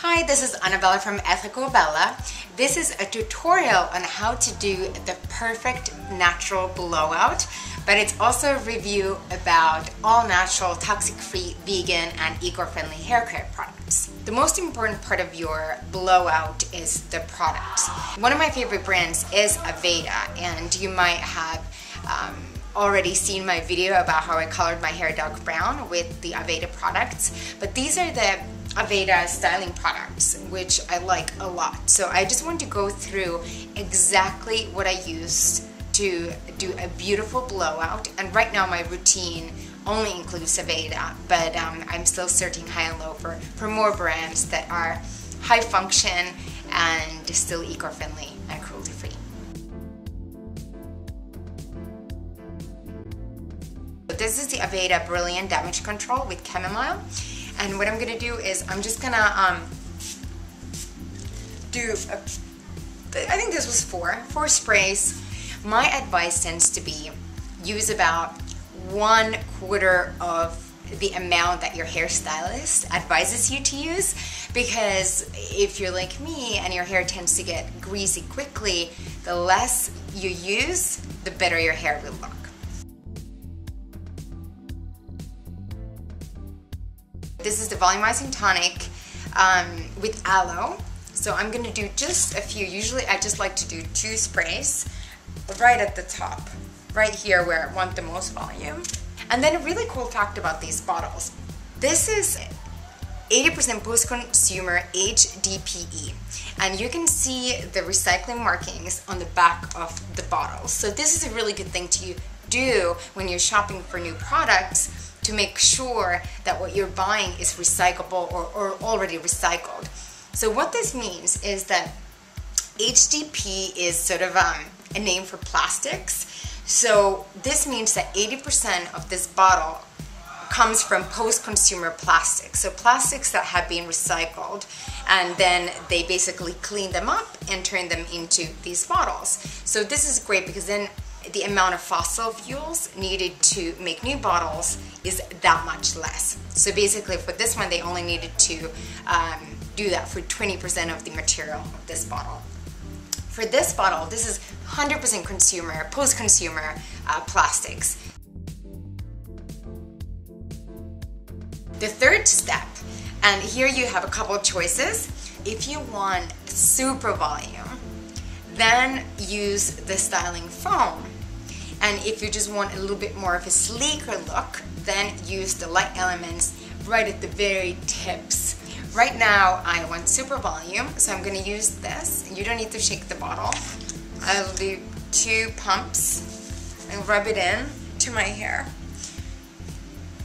Hi, this is Annabella from AVEDA. This is a tutorial on how to do the perfect natural blowout, but it's also a review about all natural, toxic-free, vegan, and eco-friendly hair care products. The most important part of your blowout is the product. One of my favorite brands is AVEDA, and you might have already seen my video about how I colored my hair dark brown with the AVEDA products, but these are the AVEDA styling products, which I like a lot. So I just want to go through exactly what I used to do a beautiful blowout, and right now my routine only includes AVEDA, but I'm still searching high and low for more brands that are high function and still eco-friendly and cruelty-free. This is the AVEDA Brilliant Damage Control with Chamomile, and what I'm gonna do is I'm just gonna I think this was four sprays. My advice tends to be use about 1/4 of the amount that your hairstylist advises you to use, because if you're like me and your hair tends to get greasy quickly, the less you use, the better your hair will look. This is the Volumizing Tonic with aloe. So I'm gonna do just a few. Usually I just like to do 2 sprays right at the top, right here where I want the most volume. And then a really cool fact about these bottles. This is 80% post-consumer HDPE, and you can see the recycling markings on the back of the bottles. So this is a really good thing to do when you're shopping for new products, to make sure that what you're buying is recyclable or already recycled. So what this means is that HDPE is sort of a name for plastics. So this means that 80% of this bottle comes from post-consumer plastics. So plastics that have been recycled, and then they basically clean them up and turn them into these bottles. So this is great because then the amount of fossil fuels needed to make new bottles is that much less. So basically for this one, they only needed to do that for 20% of the material of this bottle. For this bottle, this is 100% post-consumer plastics. The third step, and here you have a couple of choices. If you want super volume, then use the styling foam. And if you just want a little bit more of a sleeker look, then use the light elements right at the very tips. Right now I want super volume, so I'm going to use this. You don't need to shake the bottle. I'll do 2 pumps and rub it in to my hair.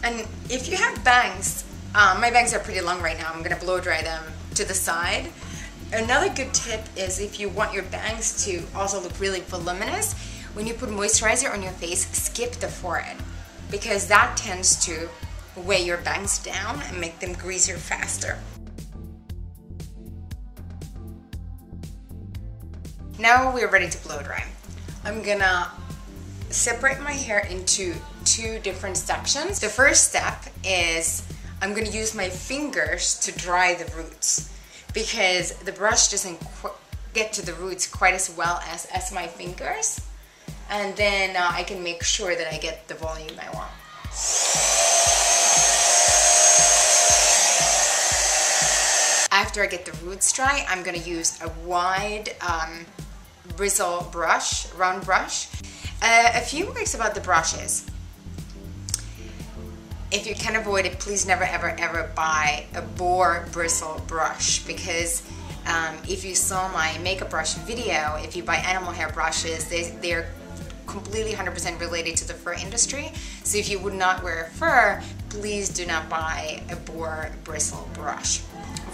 And if you have bangs, my bangs are pretty long right now, I'm going to blow dry them to the side. Another good tip is if you want your bangs to also look really voluminous, when you put moisturizer on your face, skip the forehead, because that tends to weigh your bangs down and make them greasier faster. Now we're ready to blow dry. I'm gonna separate my hair into 2 different sections. The first step is I'm gonna use my fingers to dry the roots, because the brush doesn't get to the roots quite as well as my fingers. And then I can make sure that I get the volume I want. After I get the roots dry, I'm gonna use a wide bristle brush, round brush. A few words about the brushes. If you can avoid it, please never ever buy a boar bristle brush, because if you saw my makeup brush video, if you buy animal hair brushes, they're completely 100% related to the fur industry. So if you would not wear fur, please do not buy a boar bristle brush.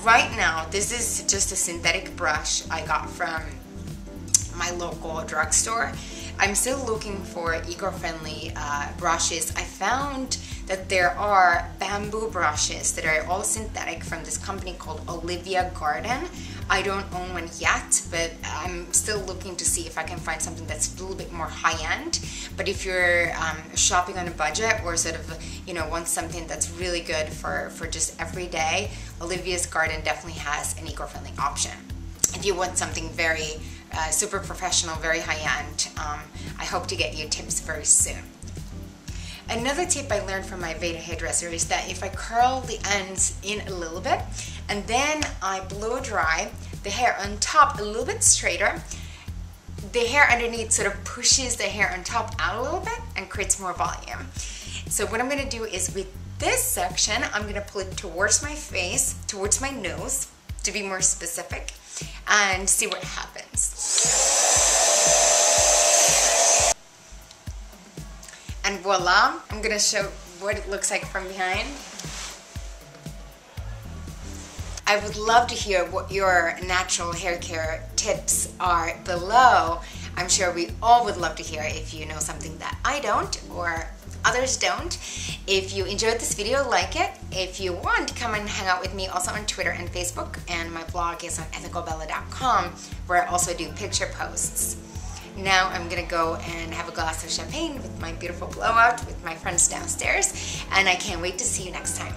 Right now, this is just a synthetic brush I got from my local drugstore. I'm still looking for eco-friendly brushes. I found that there are bamboo brushes that are all synthetic from this company called Olivia Garden. I don't own one yet, but I'm still looking to see if I can find something that's a little bit more high-end. But if you're shopping on a budget or sort of, you know, want something that's really good for just every day, Olivia's Garden definitely has an eco-friendly option. If you want something very super professional, very high-end, I hope to get you tips very soon. Another tip I learned from my AVEDA hairdresser is that if I curl the ends in a little bit and then I blow dry the hair on top a little bit straighter, the hair underneath sort of pushes the hair on top out a little bit and creates more volume. So what I'm going to do is with this section, I'm going to pull it towards my face, towards my nose, to be more specific, and see what happens. And voila, I'm gonna show what it looks like from behind. I would love to hear what your natural hair care tips are below. I'm sure we all would love to hear if you know something that I don't or others don't. If you enjoyed this video, like it. If you want, come and hang out with me also on Twitter and Facebook, and my blog is on ethicalbella.com, where I also do picture posts. Now I'm gonna go and have a glass of champagne with my beautiful blowout with my friends downstairs, and I can't wait to see you next time.